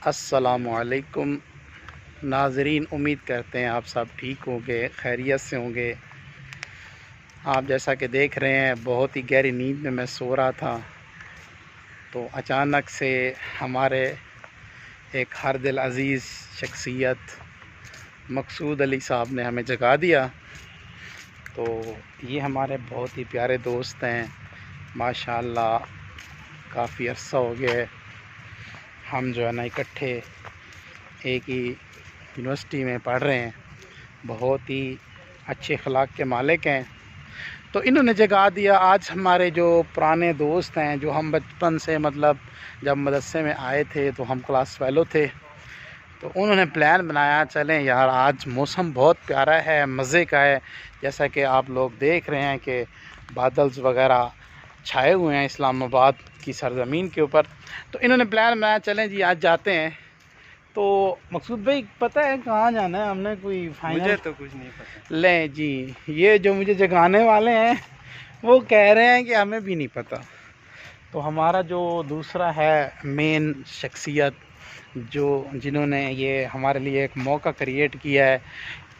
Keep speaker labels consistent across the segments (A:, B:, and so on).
A: अस्सलामुअलैकुम नाज़रीन, उम्मीद करते हैं आप सब ठीक होंगे, खैरियत से होंगे। आप जैसा कि देख रहे हैं, बहुत ही गहरी नींद में मैं सो रहा था तो अचानक से हमारे एक हर दिल अज़ीज़ शख्सियत मकसूद अली साहब ने हमें जगा दिया। तो ये हमारे बहुत ही प्यारे दोस्त हैं माशाअल्लाह। काफ़ी अरसा हो गया है हम जो है ना इकट्ठे एक ही यूनिवर्सिटी में पढ़ रहे हैं। बहुत ही अच्छे अखलाक के मालिक हैं। तो इन्होंने जगा दिया। आज हमारे जो पुराने दोस्त हैं, जो हम बचपन से मतलब जब मदरसे में आए थे तो हम क्लास फेलो थे, तो उन्होंने प्लान बनाया चलें यार आज मौसम बहुत प्यारा है, मज़े का है। जैसा कि आप लोग देख रहे हैं कि बादल्स वगैरह छाए हुए हैं इस्लामाबाद की सरज़मीन के ऊपर। तो इन्होंने प्लान बनाया चलें जी आज जाते हैं। तो मकसूद भाई पता है कहाँ जाना है? हमने कोई फाइनल?
B: मुझे तो कुछ नहीं पता।
A: लें जी, ये जो मुझे जगाने वाले हैं वो कह रहे हैं कि हमें भी नहीं पता। तो हमारा जो दूसरा है मेन शख्सियत, जो जिन्होंने ये हमारे लिए एक मौका क्रिएट किया है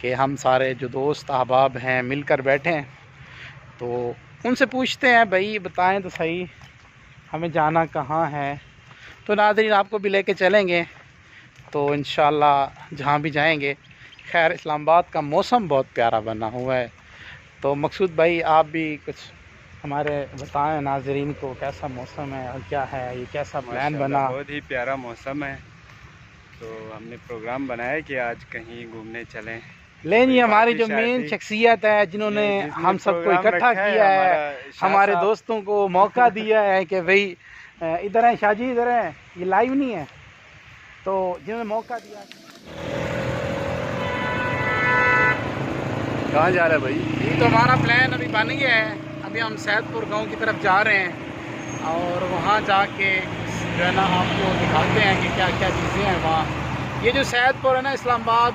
A: कि हम सारे जो दोस्त अहबाब हैं मिलकर बैठें, तो उनसे पूछते हैं भाई बताएं तो सही हमें जाना कहाँ है। तो नाज़रीन आपको भी लेके चलेंगे तो इंशाअल्लाह जहाँ भी जाएंगे। खैर इस्लामाबाद का मौसम बहुत प्यारा बना हुआ है। तो मकसूद भाई आप भी कुछ हमारे बताएं नाज़रीन को कैसा मौसम है और क्या है, ये कैसा प्लान
B: माशाल्लाह
A: बना?
B: बहुत ही प्यारा मौसम है। तो हमने प्रोग्राम बनाया कि आज कहीं घूमने चलें।
A: लें जी,
B: कोई
A: हमारी
B: पार्टी
A: जो मेन
B: शार्टी
A: शख्सियत है जिन्होंने
B: ये जिसने
A: हम सबको
B: प्रोग्राम
A: इकट्ठा
B: रखा है
A: किया है,
B: हमारा शाह
A: हमारे
B: साहब।
A: दोस्तों को मौका दिया है कि भाई इधर है शाहजी, इधर है, ये लाइव नहीं है, तो जिन्होंने मौका दिया।
B: कहाँ जा रहा है भाई?
A: ये तो हमारा प्लान अभी बन गया है। अभी हम सैदपुर गांव की तरफ जा रहे हैं और वहाँ जाके जो है ना आपको दिखाते हैं कि क्या क्या चीज़ें हैं वहाँ। ये जो सैदपुर है ना इस्लामाबाद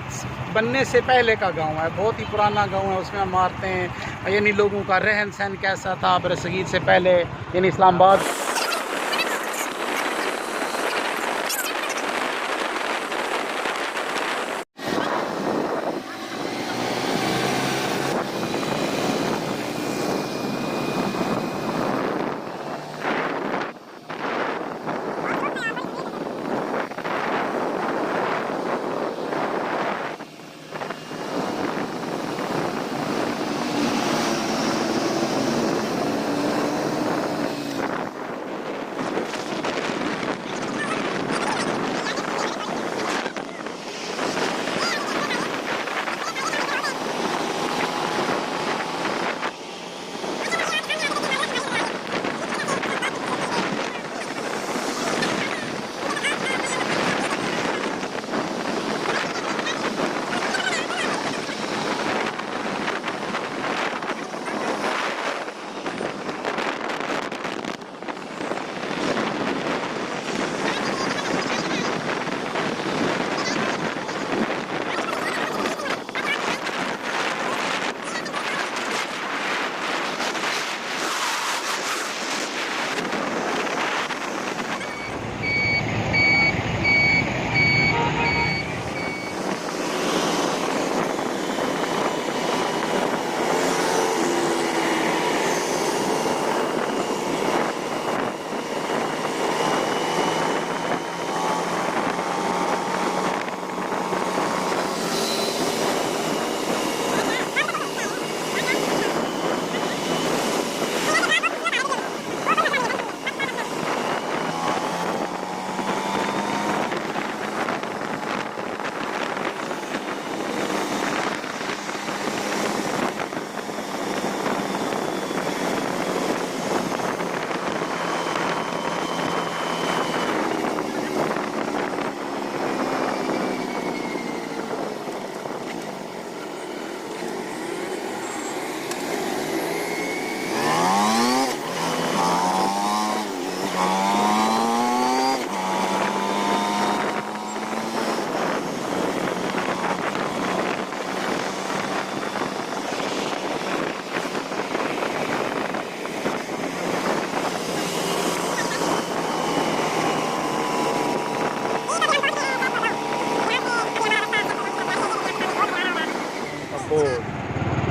A: बनने से पहले का गांव है, बहुत ही पुराना गांव है। उसमें हम मारते हैं यानी लोगों का रहन सहन कैसा था बरसगीर से पहले, यानी इस्लामाबाद।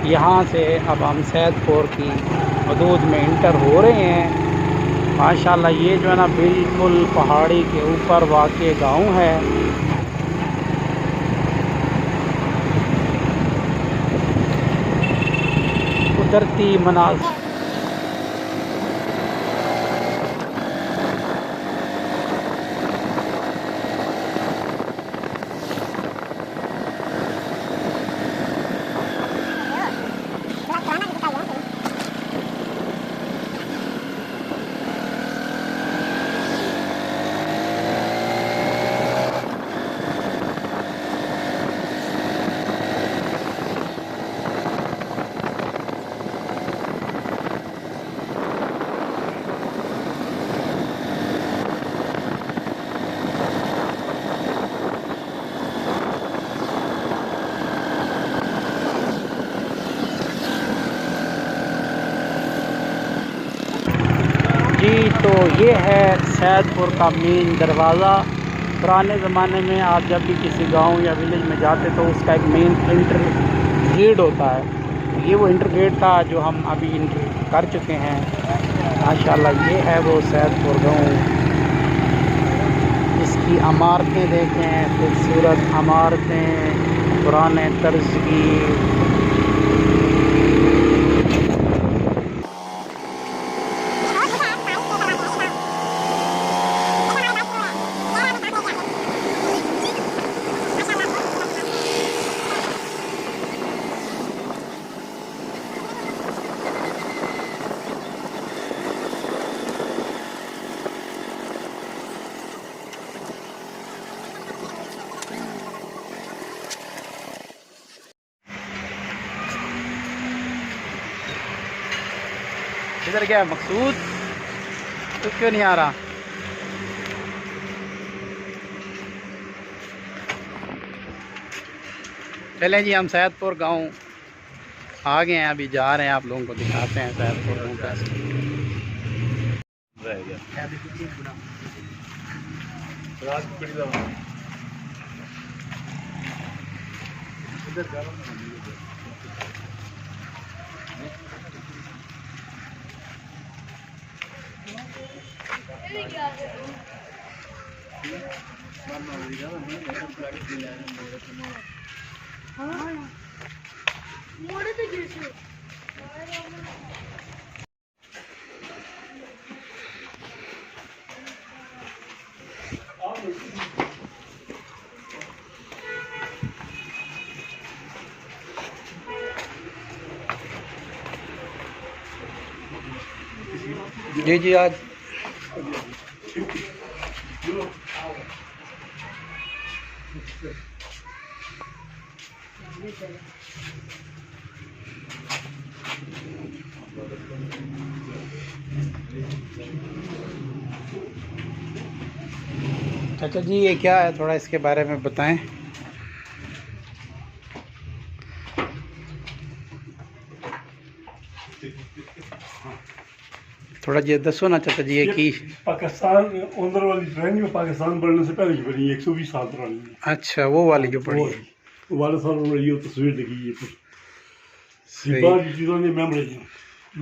A: यहाँ से अब हम सैदपुर की हदूद में इंटर हो रहे हैं। माशाल्लाह ये जो है ना बिल्कुल पहाड़ी के ऊपर वाक़ई गांव है। कुदरती मनाज़िर। जी तो ये है सैदपुर का मेन दरवाज़ा। पुराने ज़माने में आप जब भी किसी गांव या विलेज में जाते तो उसका एक मेन इंटर गेट होता है। ये वो इंटर गेट था जो हम अभी इंटर कर चुके हैं। माशाल्लाह ये है वो सैदपुर गांव। इसकी इमारतें देखें, खूबसूरत इमारतें, पुराने तर्ज की। इधर क्या है मकसूद, तो क्यों नहीं आ रहा? चलें जी, हम सैदपुर गांव आ गए हैं, अभी जा रहे हैं, आप लोगों को दिखाते हैं सैदपुर गांव कैसे। जी जी आज चाचा जी ये क्या है, थोड़ा इसके बारे में बताएं। थोड़ा जी दसो ना चाचा जी ये की।
C: पाकिस्तान अंदर वाली ट्रेन में पाकिस्तान बनने से पहले की बनी 120 साल पुरानी है।
A: अच्छा वो वाली जो पड़ी है।
C: वो वाले साल बड़ी हो तस्वीर लगी है पर
A: सही।
C: बाहर की चीज़ों ने मेमोरी है।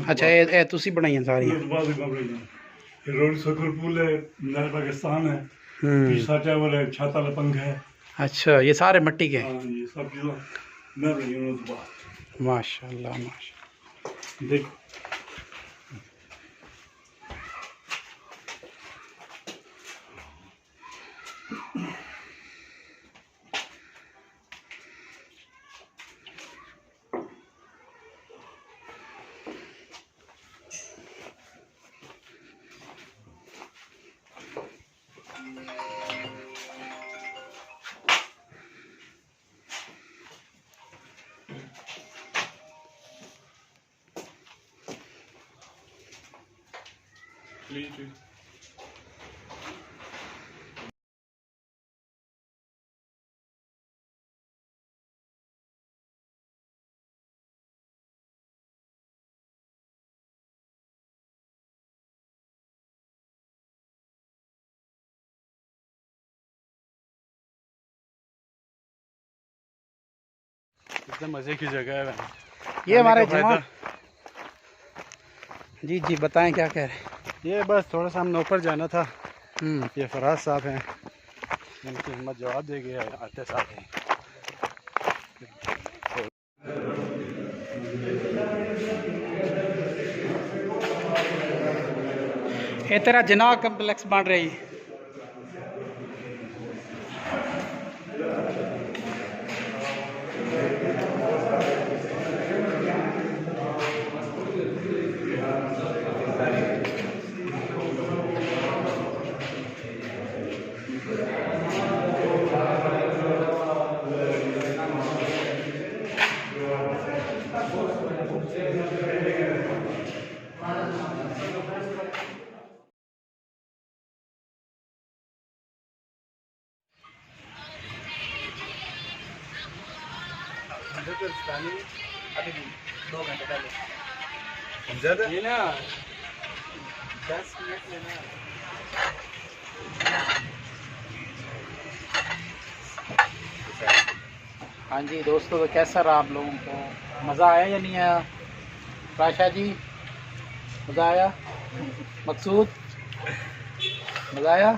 A: अच्छा ये तुसी बनाई सारी?
C: ये बाद में मेमोरी है। रोड सकर पुल है, नया पाकिस्तान है,
A: हम्म।
C: पीछा टावर है, छाता लपंग है।
A: अच्छा ये सारे मिट्टी के?
C: हाँ ये सब चीज़ों मेमोरी है उस बात।
A: माशाल्लाह माशाल्लाह।
C: देखो कितने मज़े की जगह है।
A: ये हमारे
B: का फायदा।
A: जवान जी जी बताएं क्या कह रहे हैं।
B: ये बस थोड़ा सा हमने ऊपर जाना था।
A: हम्म,
B: ये फराज साहब हैं, इनकी हिम्मत जवाब दे गया आते साथ ही।
A: ये तेरा जना कम्प्लेक्स बन रही।
B: अभी 2 घंटे पहले ये ना 10 मिनट लेना।
A: हाँ जी दोस्तों, तो कैसा रहा आप लोगों को, मज़ा आया या नहीं आया? राशा जी मज़ा आया? मकसूद मज़ा आया?